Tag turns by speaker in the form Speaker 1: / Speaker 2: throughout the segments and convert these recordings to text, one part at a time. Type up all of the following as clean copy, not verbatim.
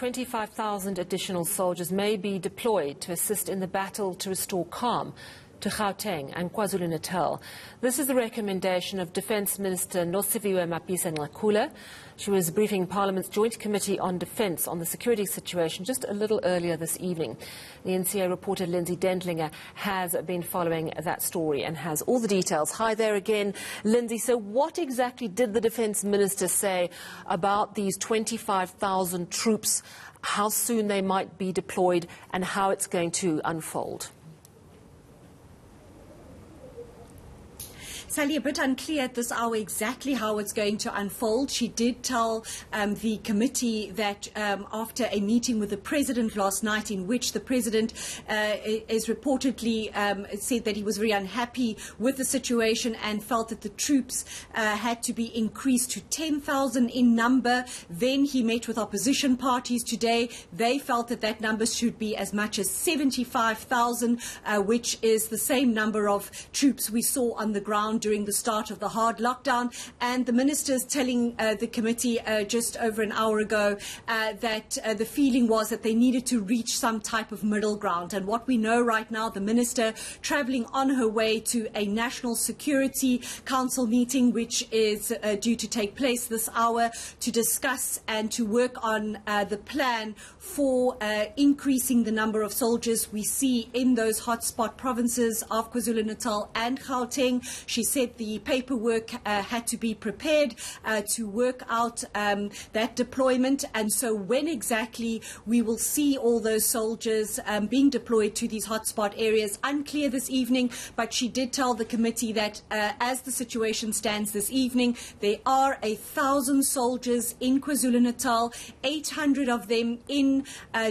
Speaker 1: 25,000 additional soldiers may be deployed to assist in the battle to restore calm to Gauteng and KwaZulu-Natal. This is the recommendation of Defence Minister Nosiviwe Mapisa-Nqakula. She was briefing Parliament's Joint Committee on Defence on the security situation just a little earlier this evening. The eNCA reporter Lindsay Dentlinger has been following that story and has all the details. Hi there again, Lindsay. So what exactly did the Defence Minister say about these 25,000 troops, how soon they might be deployed and how it's going to unfold?
Speaker 2: Sally, a bit unclear at this hour exactly how it's going to unfold. She did tell the committee that after a meeting with the President last night, in which the President is reportedly said that he was very unhappy with the situation and felt that the troops had to be increased to 10,000 in number. Then he met with opposition parties today. They felt that that number should be as much as 75,000, which is the same number of troops we saw on the ground during the start of the hard lockdown. And the ministers telling the committee just over an hour ago that the feeling was that they needed to reach some type of middle ground. And what we know right now, the minister travelling on her way to a National Security Council meeting, which is due to take place this hour, to discuss and to work on the plan for increasing the number of soldiers we see in those hotspot provinces of KwaZulu-Natal and Gauteng. She said the paperwork had to be prepared to work out that deployment, and so when exactly we will see all those soldiers being deployed to these hotspot areas, unclear this evening. But she did tell the committee that as the situation stands this evening, there are 1,000 soldiers in KwaZulu-Natal, 800 of them in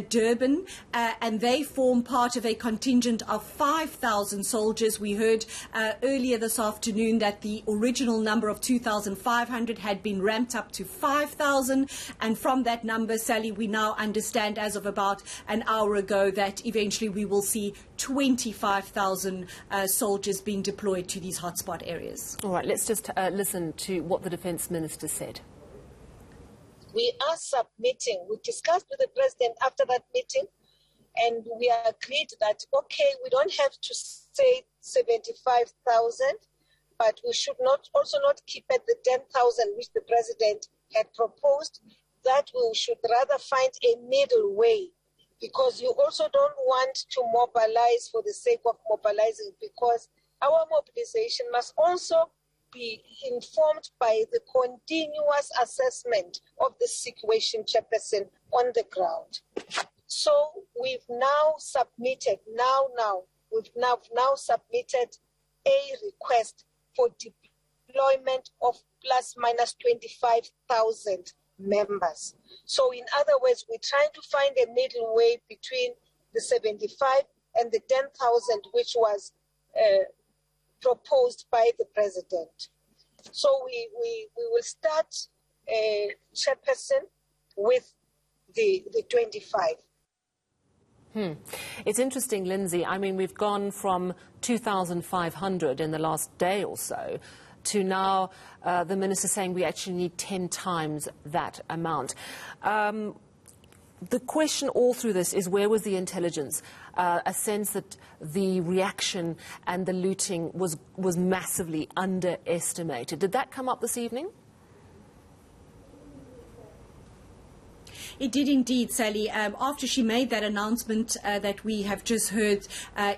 Speaker 2: Durban, and they form part of a contingent of 5,000 soldiers. We heard earlier this afternoon that the original number of 2,500 had been ramped up to 5,000, and from that number, Sally, we now understand as of about an hour ago that eventually we will see 25,000 soldiers being deployed to these hotspot areas. All right, let's just listen to what the Defence Minister said.
Speaker 3: We are submitting, we discussed with the President after that meeting, and we agreed that, okay, we don't have to say 75,000, but we should also not keep at the 10,000 which the President had proposed, that we should rather find a middle way, because you also don't want to mobilize for the sake of mobilizing, because our mobilization must also be informed by the continuous assessment of the situation, Chairperson, on the ground. So we've now submitted, we've now submitted a request for deployment of plus minus 25,000 members. So in other words, we're trying to find a middle way between the 75 and the 10,000, which was proposed by the President. So we will start, Chairperson, with the 25.
Speaker 1: It's interesting, Lindsay. I mean, we've gone from 2,500 in the last day or so to now the minister saying we actually need 10 times that amount. The question all through this is, where was the intelligence? A sense that the reaction and the looting was massively underestimated. Did that come up this evening?
Speaker 2: It did indeed, Sally. After she made that announcement that we have just heard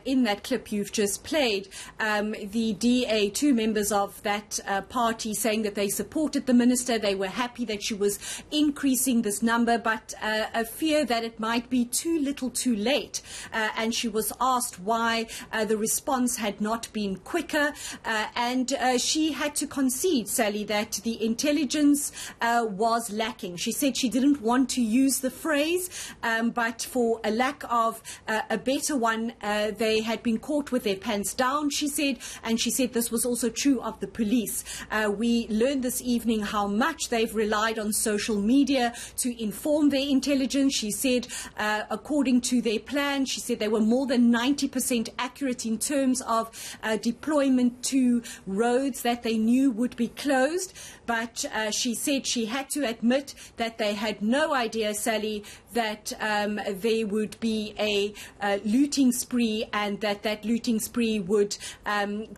Speaker 2: in that clip you've just played, the DA, two members of that party, saying that they supported the minister, they were happy that she was increasing this number, but a fear that it might be too little too late. And she was asked why the response had not been quicker, and she had to concede, Sally, that the intelligence was lacking. She said she didn't want to use the phrase, but for a lack of a better one, they had been caught with their pants down, she said, and she said this was also true of the police. We learned this evening how much they've relied on social media to inform their intelligence. She said, according to their plan, she said they were more than 90% accurate in terms of deployment to roads that they knew would be closed, but she said she had to admit that they had no idea idea, Sally, that there would be a looting spree, and that looting spree would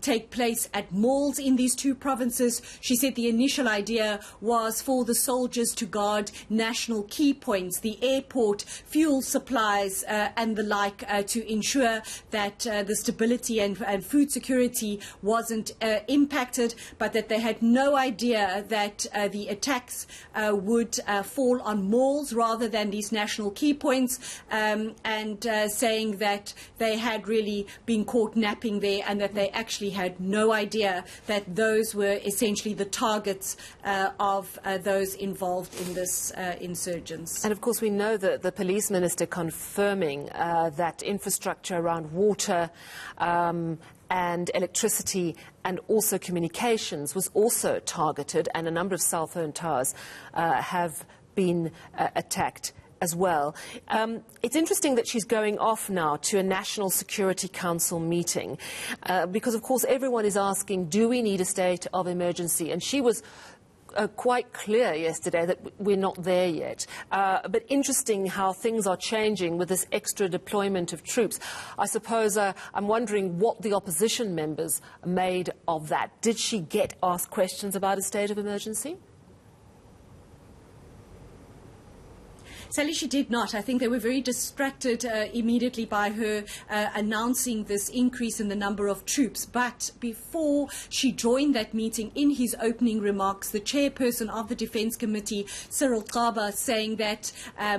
Speaker 2: take place at malls in these two provinces. She said the initial idea was for the soldiers to guard national key points, the airport, fuel supplies and the like, to ensure that the stability and food security wasn't impacted, but that they had no idea that the attacks would fall on malls rather than these national key points, and saying that they had really been caught napping there, and that they actually had no idea that those were essentially the targets of those involved in this insurgence.
Speaker 1: And of course we know that the police minister confirming that infrastructure around water and electricity and also communications was also targeted, and a number of cell phone towers have been attacked as well. It's interesting that she's going off now to a National Security Council meeting because, of course, everyone is asking, do we need a state of emergency? And she was quite clear yesterday that we're not there yet. But interesting how things are changing with this extra deployment of troops. I suppose I'm wondering what the opposition members made of that. Did she get asked questions about a state of emergency?
Speaker 2: Sally, she did not. I think they were very distracted immediately by her announcing this increase in the number of troops. But before she joined that meeting, in his opening remarks, the chairperson of the Defence Committee, Cyril Kaba, saying that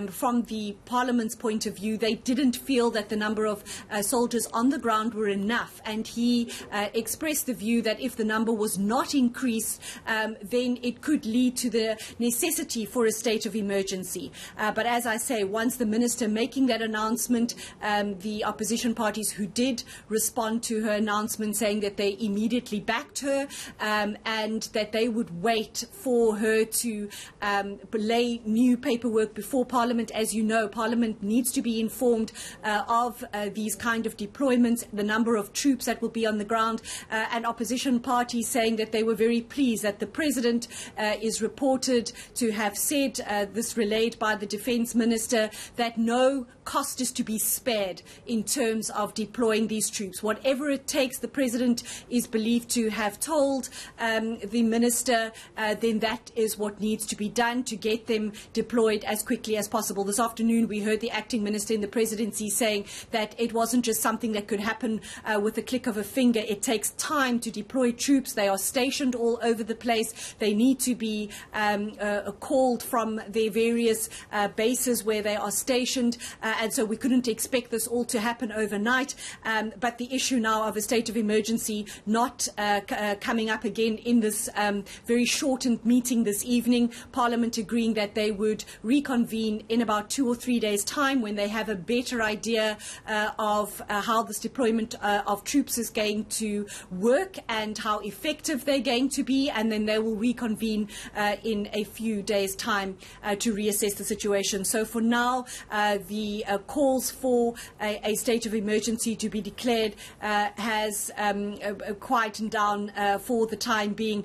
Speaker 2: from the Parliament's point of view, they didn't feel that the number of soldiers on the ground were enough. And he expressed the view that if the number was not increased, then it could lead to the necessity for a state of emergency. But as I say, once the minister making that announcement, the opposition parties who did respond to her announcement saying that they immediately backed her and that they would wait for her to lay new paperwork before Parliament. As you know, Parliament needs to be informed of these kind of deployments, the number of troops that will be on the ground, and opposition parties saying that they were very pleased that the President is reported to have said, this relayed by the Defence Minister, that no cost is to be spared in terms of deploying these troops. Whatever it takes, the President is believed to have told the Minister, then that is what needs to be done to get them deployed as quickly as possible. This afternoon we heard the Acting Minister in the Presidency saying that it wasn't just something that could happen with a click of a finger. It takes time to deploy troops. They are stationed all over the place. They need to be called from their various bases where they are stationed, and so we couldn't expect this all to happen overnight. But the issue now of a state of emergency not coming up again in this very shortened meeting this evening, Parliament agreeing that they would reconvene in about 2 or 3 days' time when they have a better idea of how this deployment of troops is going to work and how effective they're going to be, and then they will reconvene in a few days' time to reassess the situation. So for now, the calls for a state of emergency to be declared has quietened down for the time being.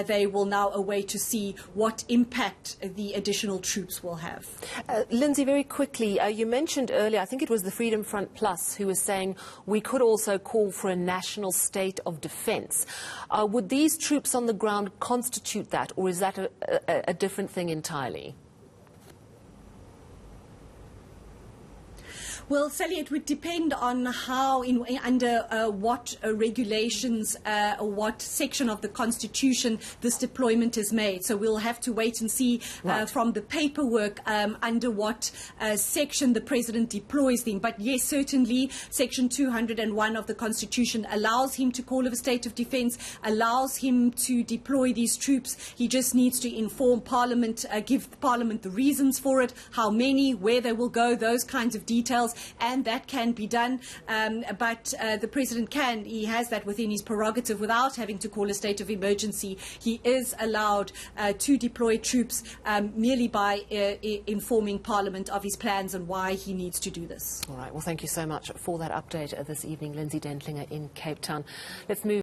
Speaker 2: They will now await to see what impact the additional troops will have.
Speaker 1: Lindsay, very quickly, you mentioned earlier, I think it was the Freedom Front Plus, who was saying we could also call for a national state of defence. Would these troops on the ground constitute that, or is that a different thing entirely?
Speaker 2: Well, Sally, it would depend on how, under what regulations or what section of the Constitution this deployment is made. So we'll have to wait and see from the paperwork under what section the President deploys them. But yes, certainly Section 201 of the Constitution allows him to call of a state of defence, allows him to deploy these troops. He just needs to inform Parliament, give Parliament the reasons for it, how many, where they will go, those kinds of details. And that can be done, but the President he has that within his prerogative without having to call a state of emergency. He is allowed to deploy troops merely by informing Parliament of his plans and why he needs to do this.
Speaker 1: All right, well, thank you so much for that update this evening, Lindsay Dentlinger in Cape Town. Let's move